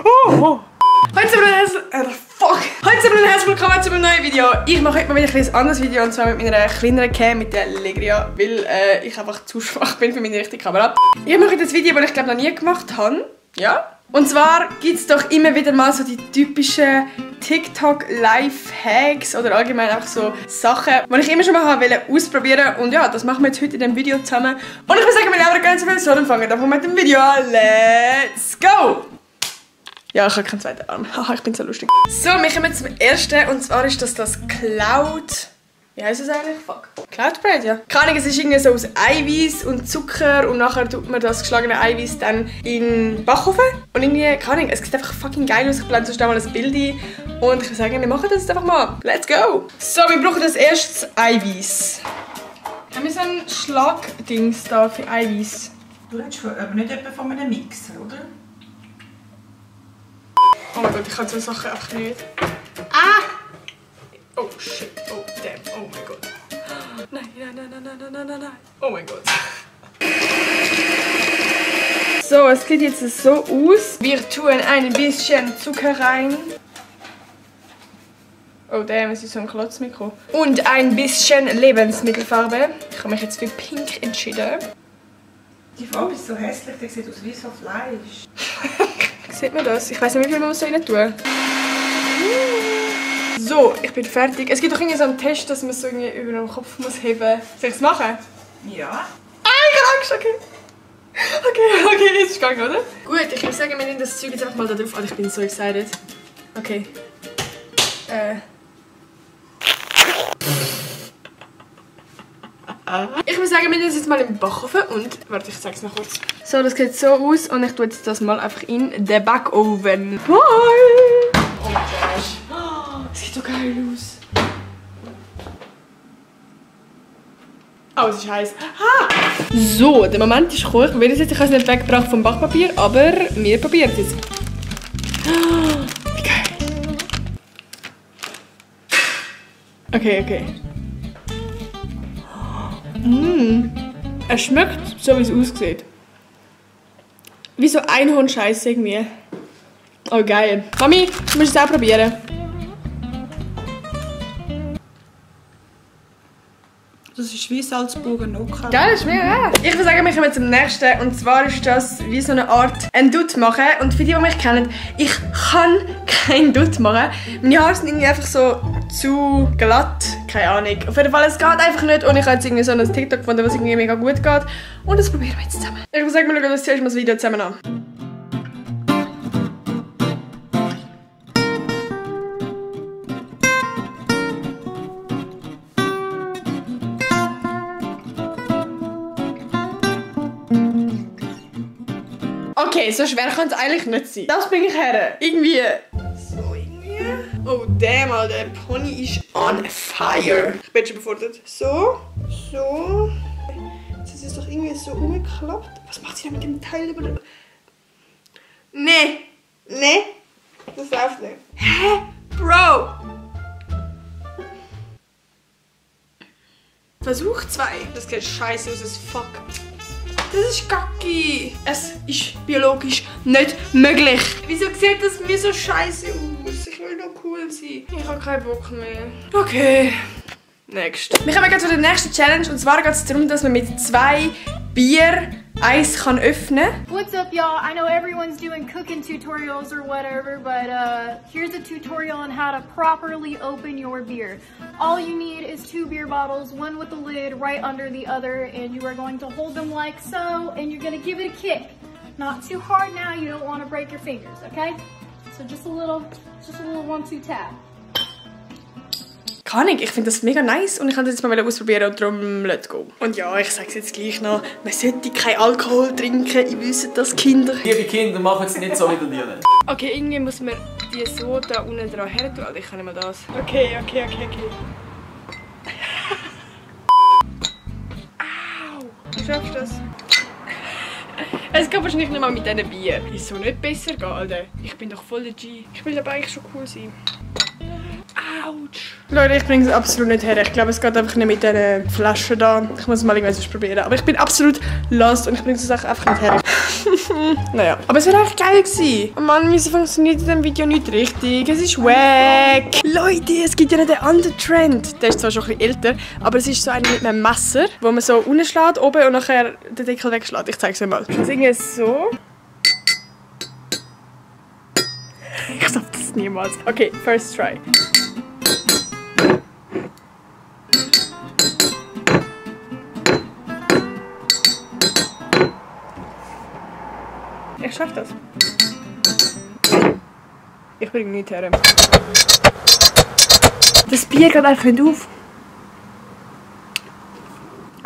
Heute sind wir herzlich willkommen zu einem neuen Video. Ich mache heute mal wieder ein anderes Video, und zwar mit meiner kleineren Cam, mit der Legria, weil ich einfach zu schwach bin für meine richtige Kamera. Ich mache heute ein Video, das ich glaube noch nie gemacht habe. Ja. Und zwar gibt es doch immer wieder mal so die typischen TikTok-Life-Hacks oder allgemein auch so Sachen, die ich immer schon mal ausprobieren wollte. Und ja, das machen wir jetzt heute in diesem Video zusammen. Und ich würde sagen, wir nehmen gar nicht so viel, so, dann fangen wir einfach mit dem Video an. Let's go! Ja, ich habe keinen zweiten Arm. Haha, ich bin so lustig. So, wir kommen zum ersten, und zwar ist das Cloud... Wie heisst es eigentlich? Fuck. Cloud Bread, ja. Keine Ahnung, es ist irgendwie so aus Eiweiß und Zucker und nachher tut man das geschlagene Eiweiß dann in den Backofen. Und irgendwie, keine Ahnung, es sieht einfach fucking geil aus. Ich blende sonst mal ein Bild ein. Und ich würde sagen, wir machen das jetzt einfach mal. Let's go! So, wir brauchen als erstes Eiweiß. Haben wir so ein Schlagdings da für Eiweiß? Du redest aber nicht etwa von einem Mixer, oder? Oh mein Gott, ich kann so Sachen einfach nicht. Ah! Oh shit, oh damn, oh mein Gott. Nein, nein, nein, nein, nein, nein, nein, nein. Oh mein Gott. So, es sieht jetzt so aus. Wir tun ein bisschen Zucker rein. Oh damn, es ist so ein Klotzmikro. Und ein bisschen Lebensmittelfarbe. Ich habe mich jetzt für Pink entschieden. Die Farbe ist so hässlich, die sieht aus wie so Fleisch. Sieht man das? Ich weiß nicht, wie viel man so rein tun. So, ich bin fertig. Es gibt doch irgendwie so einen Test, dass man es so irgendwie über den Kopf muss heben. Soll ich es machen? Ja. Ah, ich habe Angst, okay. Okay, jetzt ist es gegangen, oder? Gut, ich würde sagen, wir nehmen das Zeug jetzt einfach mal da drauf. Oh, ich bin so excited. Okay. Ich würde sagen, wir nehmen das jetzt mal im Backofen und... Warte, ich zeige es noch kurz. So, das sieht so aus und ich tue jetzt das mal einfach in den Backofen. Bye! Oh mein Gott. Es sieht so geil aus. Oh, es ist heiß. Ah! So, der Moment ist gekommen. Ich will das jetzt, ich habe es nicht weggebracht vom Backpapier, aber wir probieren es jetzt. Wie geil. Okay. Es schmeckt so, wie es aussieht. Wie so Einhornscheiß irgendwie. Oh, geil. Mami, du musst es auch probieren. Das ist wie Salzburger Nocca. Geil, das ist mega geil. Ich würde sagen, wir kommen zum nächsten. Und zwar ist das wie so eine Art ein Dutt machen. Und für die mich kennen, ich kann kein Dutt machen. Meine Haare sind irgendwie einfach so zu glatt. Keine Ahnung. Auf jeden Fall, es geht einfach nicht. Und ich habe jetzt irgendwie so ein TikTok gefunden, was irgendwie mega gut geht. Und das probieren wir jetzt zusammen. Ich würde sagen, wir schauen uns zuerst mal das Video zusammen an. Okay, so schwer kann es eigentlich nicht sein. Das bringe ich her. Irgendwie. So, irgendwie. Oh, damn, Alter. Der Pony ist on fire. Ich bin schon befordert. So. Jetzt ist es doch irgendwie so umgeklappt. Was macht sie denn mit dem Teil über der... Nee. Das läuft nicht. Hä? Bro. Versuch 2. Das sieht scheiße aus as fuck. Das ist kacke. Es ist biologisch nicht möglich. Wieso sieht das mir so scheiße aus? Ich will noch cool sein. Ich habe keinen Bock mehr. Okay. Next. Wir kommen jetzt zu der nächsten Challenge. Und zwar geht es darum, dass man mit 2 Bier Eis kann öffnen. What's up, y'all? I know everyone's doing cooking tutorials or whatever, but here's a tutorial on how to properly open your beer. All you need is 2 beer bottles, one with the lid right under the other, and you are going to hold them like so, and you're going to give it a kick. Not too hard now, you don't want to break your fingers, okay? So just a little 1-2 tap. Keine Ahnung, ich finde das mega nice und ich wollte das jetzt mal ausprobieren und darum let's go. Und ja, ich sage es jetzt gleich noch, man sollte keinen Alkohol trinken, ich wisse das, Kinder. Liebe Kinder, machen es nicht so wie die Lila. Okay, irgendwie muss man die so da unten dran her tun. Ich kann nicht mehr das. Okay. Au! Du schaffst das. Es geht wahrscheinlich nicht mal mit diesen Bier. Wieso nicht besser gehen, Alter? Ich bin doch voll der G. Ich will aber eigentlich schon cool sein. Au! Autsch. Leute, ich bringe es absolut nicht her. Ich glaube, es geht einfach nicht mit diesen Flaschen da. Ich muss mal irgendwas probieren. Aber ich bin absolut lost und ich bringe die Sache einfach nicht her. Naja. Aber es wäre eigentlich geil gewesen. Oh Mann, wieso funktioniert in diesem Video nicht richtig? Es ist wack. Leute, es gibt ja noch den anderen Trend. Der ist zwar schon ein bisschen älter, aber es ist so einer mit einem Messer, wo man so unschlägt oben und nachher den Deckel wegschlägt. Ich zeige es euch mal. Das ist so. Ich schaff das niemals. Okay, first try. Ich schaff das. Ich bringe nichts her. Das Bier geht einfach nicht auf.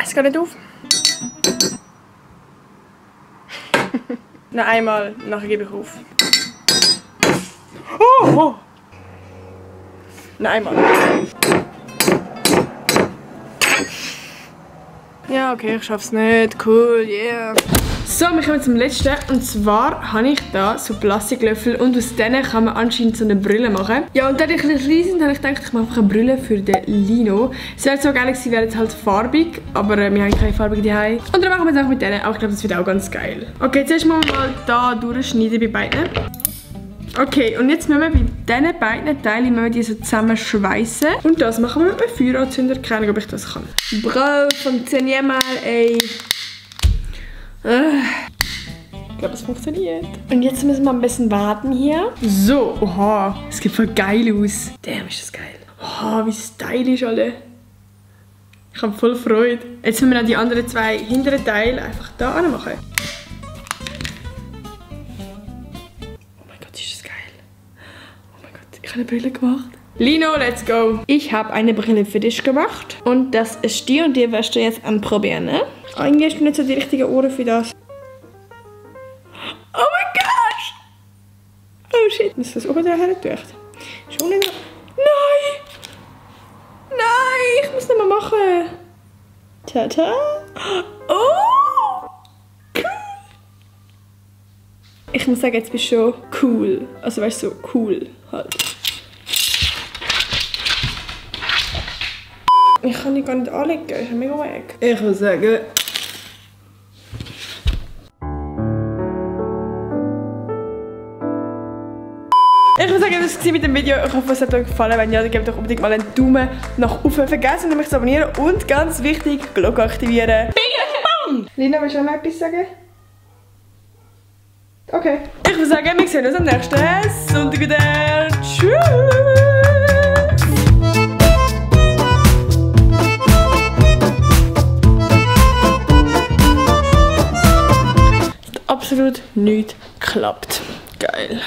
Es geht nicht auf. Noch einmal, nachher gebe ich auf. Oh! Noch einmal. Ja, okay, ich schaff's nicht. Cool, yeah. So, wir kommen zum letzten. Und zwar habe ich da so Plastiklöffel und aus denen kann man anscheinend so eine Brille machen. Ja, und da die klein sind, habe ich gedacht, ich mache einfach eine Brille für den Lino. Es wäre so geil gewesen, wäre jetzt halt farbig, aber wir haben keine farbige daheim. Und dann machen wir es auch mit denen. Aber ich glaube, das wird auch ganz geil. Okay, zuerst mal da durchschneiden bei beiden. Okay, und jetzt müssen wir bei diesen beiden Teilen die so zusammenschweissen. Und das machen wir mit einem Feueranzünder. Keine Ahnung, ob ich das kann. Bro, funktioniert mal, ey. Ich glaube, es funktioniert. Und jetzt müssen wir ein bisschen warten hier. So, oha, es sieht voll geil aus. Damn, ist das geil. Oha, wie stylisch, alle. Ich habe voll Freude. Jetzt müssen wir dann die anderen zwei hinteren Teile einfach da anmachen. Oh mein Gott, ist das geil. Oh mein Gott, ich habe eine Brille gemacht. Lino, let's go. Ich habe eine Brille für dich gemacht. Und das ist die und die wirst du jetzt anprobieren, ne? Eigentlich hast du nicht so die richtigen Ohren für das. Oh mein Gott! Oh shit. Ist das oben daher gedacht? Schon nicht. Nein! Nein! Ich muss nicht mehr machen. Tata! Oh! Cool! Ich muss sagen, jetzt bist du schon cool. Also weißt du, so cool halt. Ich kann die gar nicht anlegen, ich bin mega weg. Ich würde sagen... Ich würde sagen, das war mit dem Video. Ich hoffe, es hat euch gefallen. Wenn ja, dann gebt doch unbedingt mal einen Daumen nach oben. Vergessen nicht, mich zu abonnieren und ganz wichtig, Glocke aktivieren. Lina, willst du noch mal etwas sagen? Okay. Ich würde sagen, wir sehen uns am nächsten Sonntag wieder. Tschüss! Absolut nichts klappt. Geil.